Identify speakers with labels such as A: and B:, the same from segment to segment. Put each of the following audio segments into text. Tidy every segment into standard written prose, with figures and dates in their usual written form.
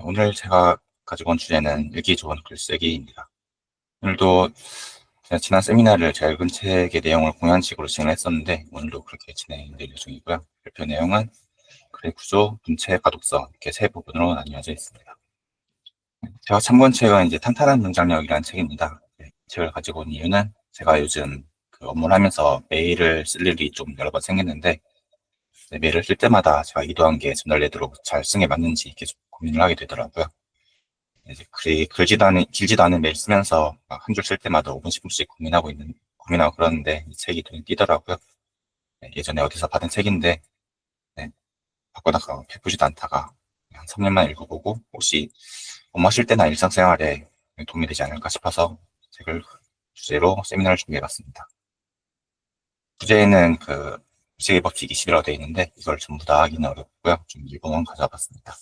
A: 오늘 제가 가지고 온 주제는 읽기 좋은 글쓰기입니다. 오늘도 제가 지난 세미나를 제가 읽은 책의 내용을 공연식으로 진행을 했었는데 오늘도 그렇게 진행될 예정이고요. 발표 내용은 글의 구조, 문체, 가독성 이렇게 세 부분으로 나뉘어져 있습니다. 제가 참고한 책은 이제 탄탄한 문장력이라는 책입니다. 책을 가지고 온 이유는 제가 요즘 업무를 하면서 메일을 쓸 일이 좀 여러 번 생겼는데 메일을 쓸 때마다 제가 의도한 게 전달되도록 잘 쓴 게 맞는지 계속 고민을 하게 되더라고요. 이제 글이 길지도 않은 메일 쓰면서 한 줄 쓸 때마다 5분, 10분씩 고민하고 그러는데 이 책이 눈에 띄더라고요. 예전에 어디서 받은 책인데, 바꿔다가 베푸지도 않다가 한 3년만 읽어보고 혹시 업무하실 때나 일상생활에 도움이 되지 않을까 싶어서 책을 주제로 세미나를 준비해봤습니다. 주제에는 무지개 법칙 20이라고 되어 있는데 이걸 전부 다 하기는 어렵고요. 좀 일부만 가져와 봤습니다.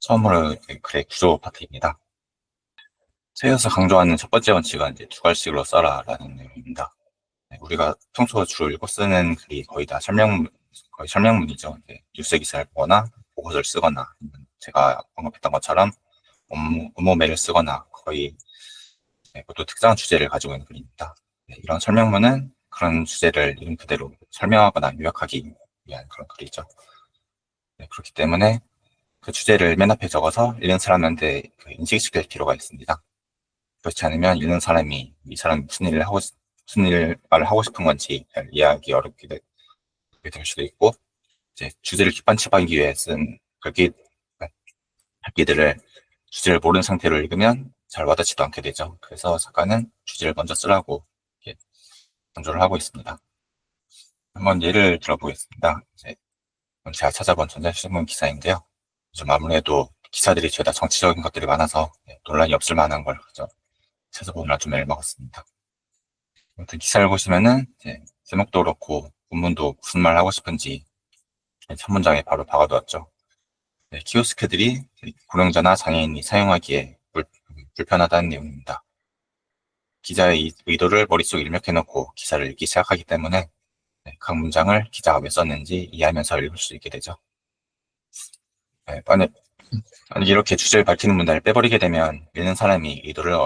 A: 처음으로 글의 구조 파트입니다. 책에서 강조하는 첫 번째 원칙은 이제 두 갈식으로 써라라는 내용입니다. 우리가 평소 주로 읽고 쓰는 글이 거의 다 거의 설명문이죠. 뉴스 기사를 보거나 보고서를 쓰거나 제가 언급했던 것처럼 업무메일을 쓰거나 거의 모두 특정한 주제를 가지고 있는 글입니다. 이런 설명문은 그런 주제를 이름 그대로 설명하거나 요약하기 위한 그런 글이죠. 그렇기 때문에 그 주제를 맨 앞에 적어서 읽는 사람한테 인식시킬 필요가 있습니다. 그렇지 않으면 읽는 사람이 이 사람이 무슨 말을 하고 싶은 건지 잘 이해하기 어렵게 될 수도 있고, 이제 주제를 깃반치하기 위해 쓴 글귀들을 주제를 모르는 상태로 읽으면 잘 와닿지도 않게 되죠. 그래서 작가는 주제를 먼저 쓰라고 이렇게 강조를 하고 있습니다. 한번 예를 들어보겠습니다. 제가 찾아본 전자신문 기사인데요. 좀 아무래도 기사들이 죄다 정치적인 것들이 많아서 논란이 없을 만한 걸 찾아보느라 좀 애를 먹었습니다. 아무튼 기사를 보시면은 제목도 그렇고 본문도 무슨 말 하고 싶은지 첫 문장에 바로 박아두었죠. 키오스크들이 고령자나 장애인이 사용하기에 불편하다는 내용입니다. 기자의 의도를 머릿속에 입력해놓고 기사를 읽기 시작하기 때문에 각 문장을 기자가 왜 썼는지 이해하면서 읽을 수 있게 되죠. 만약 이렇게 주제를 밝히는 문단을 빼버리게 되면 읽는 사람이 의도를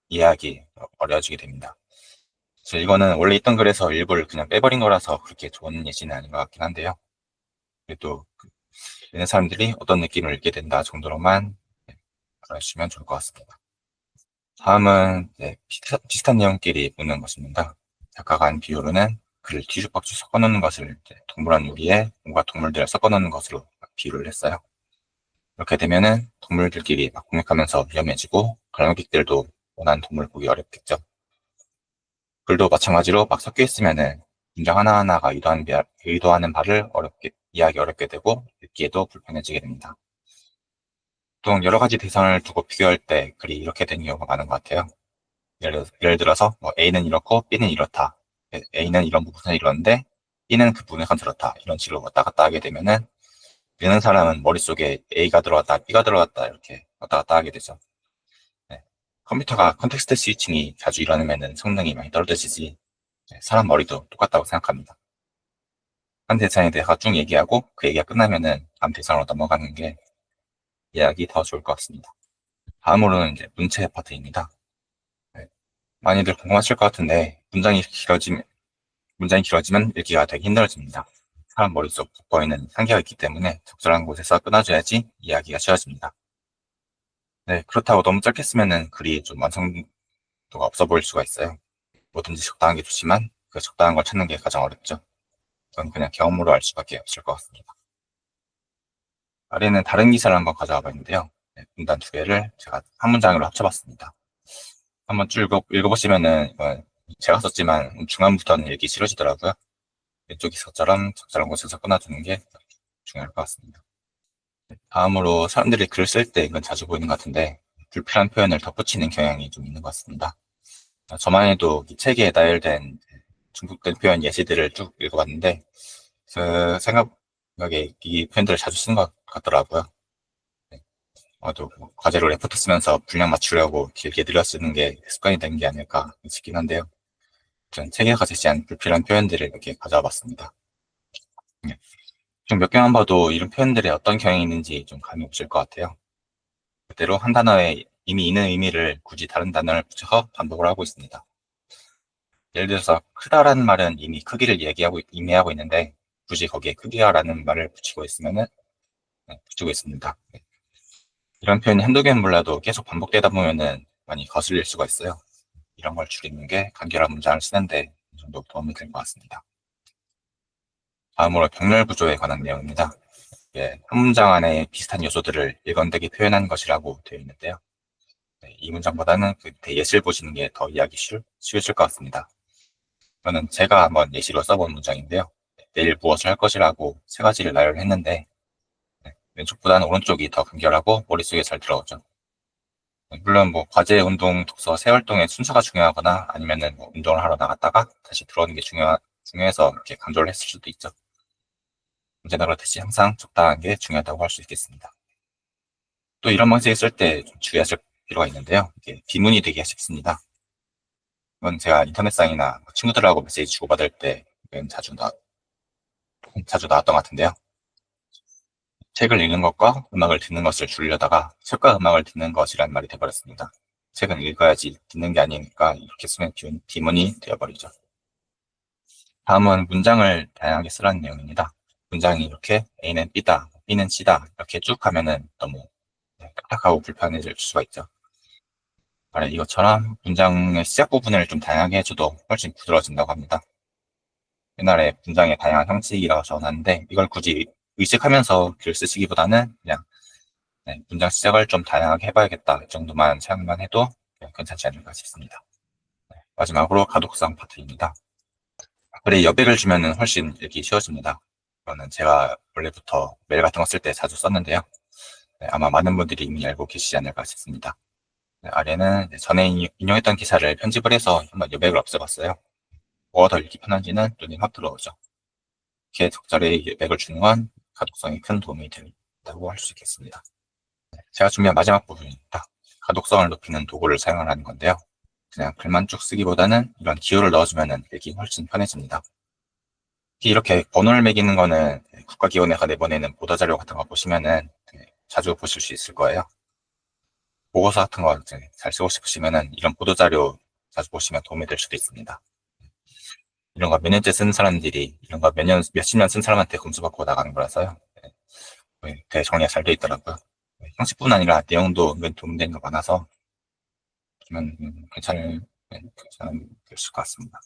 A: 이해하기 어려워지게 됩니다. 그래서 이거는 원래 있던 글에서 일부를 그냥 빼버린 거라서 그렇게 좋은 예시는 아닌 것 같긴 한데요. 그래도 읽는 사람들이 어떤 느낌을 읽게 된다 정도로만 알아주시면 좋을 것 같습니다. 다음은 비슷한 내용끼리 묻는 것입니다. 작가가 한 비유로는 글을 뒤죽박죽 섞어놓는 것을 동물원 요리에 온갖 동물들을 섞어놓는 것으로 비유를 했어요. 이렇게 되면은 동물들끼리 막 공격하면서 위험해지고 관람객들도 원하는 동물을 보기 어렵겠죠. 글도 마찬가지로 막 섞여 있으면은 문장 하나하나가 의도하는 바를 이해하기 어렵게 되고 읽기에도 불편해지게 됩니다. 보통 여러 가지 대상을 두고 비교할 때 글이 이렇게 되는 경우가 많은 것 같아요. 예를 들어서 A는 이렇고 B는 이렇다. A는 이런 부분에서 이러는데 B는 그 부분에서 저렇다. 이런 식으로 왔다 갔다 하게 되면은 읽는 사람은 머릿속에 A가 들어갔다, B가 들어갔다 이렇게 왔다 갔다 하게 되죠. 컴퓨터가 컨텍스트 스위칭이 자주 일어나면은 성능이 많이 떨어지지 사람 머리도 똑같다고 생각합니다. 한 대상에 대해서 쭉 얘기하고 그 얘기가 끝나면은 다음 대상으로 넘어가는 게 이해하기 더 좋을 것 같습니다. 다음으로는 이제 문체 파트입니다. 많이들 궁금하실 것 같은데 문장이 길어지면 읽기가 되게 힘들어집니다. 사람 머릿속 북어에는 한계가 있기 때문에 적절한 곳에서 끊어줘야지 이해하기가 쉬워집니다. 그렇다고 너무 짧게 쓰면은 글이 좀 완성도가 없어 보일 수가 있어요. 뭐든지 적당한 게 좋지만 그 적당한 걸 찾는 게 가장 어렵죠. 그건 그냥 경험으로 알 수밖에 없을 것 같습니다. 아래는 다른 기사를 한번 가져와 봤는데요. 문단 두 개를 제가 한 문장으로 합쳐봤습니다. 한번 쭉 읽어보시면은 이건 제가 썼지만 중간부터는 읽기 싫어지더라고요. 왼쪽 기사처럼 적절한 곳에서 끊어주는 게 중요할 것 같습니다. 다음으로 사람들이 글을 쓸 때 이건 자주 보이는 것 같은데 불필요한 표현을 덧붙이는 경향이 좀 있는 것 같습니다. 저만 해도 이 책에 나열된 중복된 표현 예시들을 쭉 읽어봤는데 그 생각에 이 표현들을 자주 쓰는 것 같더라고요. 또 과제로 레포트 쓰면서 분량 맞추려고 길게 늘려 쓰는 게 습관이 된 게 아닐까 싶긴 한데요. 전 책에 가지지 않은 불필요한 표현들을 이렇게 가져와 봤습니다. 좀 몇 개만 봐도 이런 표현들에 어떤 경향이 있는지 좀 감이 오실 것 같아요. 그대로 한 단어에 이미 있는 의미를 굳이 다른 단어를 붙여서 반복을 하고 있습니다. 예를 들어서 크다라는 말은 이미 크기를 얘기하고 의미하고 있는데 굳이 거기에 크기가라는 말을 붙이고 있습니다. 이런 표현이 한두 개는 몰라도 계속 반복되다 보면은 많이 거슬릴 수가 있어요. 이런 걸 줄이는 게 간결한 문장을 쓰는데 어느 정도 도움이 될 것 같습니다. 다음으로 병렬 구조에 관한 내용입니다. 예, 한 문장 안에 비슷한 요소들을 일관되게 표현한 것이라고 되어 있는데요. 네, 이 문장보다는 그 예시를 보시는 게 더 이해하기 쉬우실 것 같습니다. 이거는 제가 한번 예시로 써본 문장인데요. 내일 무엇을 할 것이라고 세 가지를 나열했는데 왼쪽보다는 오른쪽이 더 간결하고 머릿속에 잘 들어오죠. 물론 뭐 과제, 운동, 독서, 세 활동의 순서가 중요하거나 아니면은 뭐 운동을 하러 나갔다가 다시 들어오는 게 중요해서 이렇게 강조를 했을 수도 있죠. 언제나 그렇듯이 항상 적당한 게 중요하다고 할 수 있겠습니다. 또 이런 방식을 쓸 때 좀 주의하실 필요가 있는데요. 이게 비문이 되기 쉽습니다. 이건 제가 인터넷상이나 친구들하고 메시지 주고받을 때 자주 나왔던 것 같은데요. 책을 읽는 것과 음악을 듣는 것을 줄이려다가 책과 음악을 듣는 것이란 말이 돼버렸습니다. 책은 읽어야지 듣는 게 아니니까 이렇게 쓰면 비문이 되어버리죠. 다음은 문장을 다양하게 쓰라는 내용입니다. 문장이 이렇게 A는 B다, B는 C다 이렇게 쭉 가면은 너무 딱딱하고 불편해질 수가 있죠. 이것처럼 문장의 시작 부분을 좀 다양하게 해줘도 훨씬 부드러워진다고 합니다. 옛날에 문장의 다양한 형식이라고 적어놨는데 이걸 굳이 의식하면서 글 쓰시기보다는 그냥 문장 시작을 좀 다양하게 해봐야겠다 이 정도만 생각만 해도 괜찮지 않을까 싶습니다. 마지막으로 가독성 파트입니다. 글에 여백을 주면은 훨씬 읽기 쉬워집니다. 이거는 제가 원래부터 메일 같은 거 쓸 때 자주 썼는데요. 아마 많은 분들이 이미 알고 계시지 않을까 싶습니다. 아래는 전에 인용했던 기사를 편집을 해서 한번 여백을 없애봤어요. 뭐가 더 읽기 편한지는 눈에 확 들어오죠. 이렇게 적절히 여백을 주는 건 가독성에 큰 도움이 된다고 할 수 있겠습니다. 제가 준비한 마지막 부분입니다. 가독성을 높이는 도구를 사용하는 건데요. 그냥 글만 쭉 쓰기보다는 이런 기호를 넣어주면 읽기 훨씬 편해집니다. 특히 이렇게 번호를 매기는 거는 국가기원회가 내보내는 보도자료 같은 거 보시면은 자주 보실 수 있을 거예요. 보고서 같은 거 잘 쓰고 싶으시면은 이런 보도자료 자주 보시면 도움이 될 수도 있습니다. 이런 거 몇 년째 쓰는 사람들이 이런 거 몇십 년 쓴 사람한테 검수받고 나가는 거라서요. 되게 정리가 잘 돼 있더라고요. 형식뿐 아니라 내용도 은근 도움되는 거 많아서 보면 괜찮을 것 같습니다.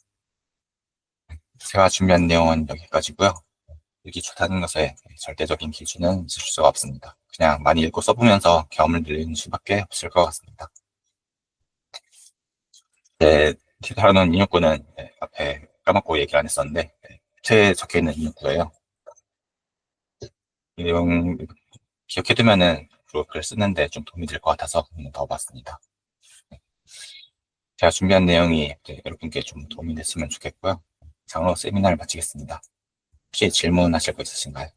A: 제가 준비한 내용은 여기까지고요. 읽기 좋다는 것에 절대적인 기준은 있을 수가 없습니다. 그냥 많이 읽고 써보면서 경험을 늘리는 수밖에 없을 것 같습니다. 다루는 인용구는 앞에 까먹고 얘기를 안 했었는데 책에 적혀있는 인용구예요. 이 내용 기억해두면은 앞으로 글 쓰는데 좀 도움이 될 것 같아서 넣어봤습니다. 제가 준비한 내용이 여러분께 좀 도움이 됐으면 좋겠고요. 이상으로 세미나를 마치겠습니다. 혹시 질문하실 거 있으신가요?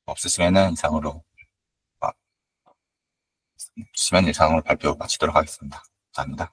A: 없으시면은 이상으로 발표 마치도록 하겠습니다. 감사합니다.